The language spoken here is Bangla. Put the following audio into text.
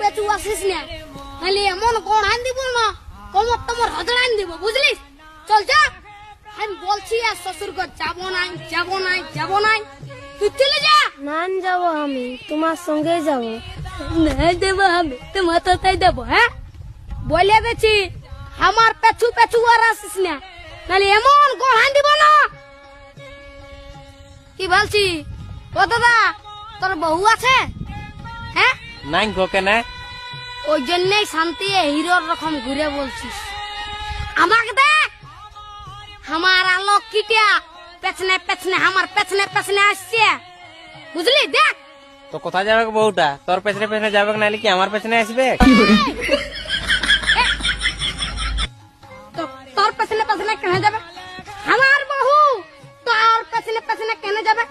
পেছু আসিস না, নাহলে এমন কোন আন দিব না কোমর তোমার হজড় আন দিব, বুঝলিস? চল যা, আমি বলছি আর শ্বশুর ঘর যাবো নাই যাবো নাই যাবো নাই, তুই চলে যা। নান যাব, আমি তোমার সঙ্গে যাব। নাই দেবো আমি তোমার তো তাই দেবো। হ্যাঁ বলে দিচ্ছি, আমার পেছু পেছু আর আসিস না, নাহলে এমন কোন আন দিব না। কি বলছি ও দাদা, তোর বউ আছে? হ্যাঁ নাই গো কেন? ওই জন্যই শান্তি হিরোর রকম ঘুরে বলছিস। আমাকে দেখ, আমার আলোক কিটিয়া পেছনে পেছনে আমার পেছনে পেছনে আসছে, বুঝলি? দেখ তো কোথায় যাবে গো বউটা? তোর পেছনে পেছনে যাবে নাহলে কি আমার পেছনে আসবে? তোর পেছনে পেছনে কেন যাবে? আমার বহু তোর পেছনে পেছনে কেন যাবে?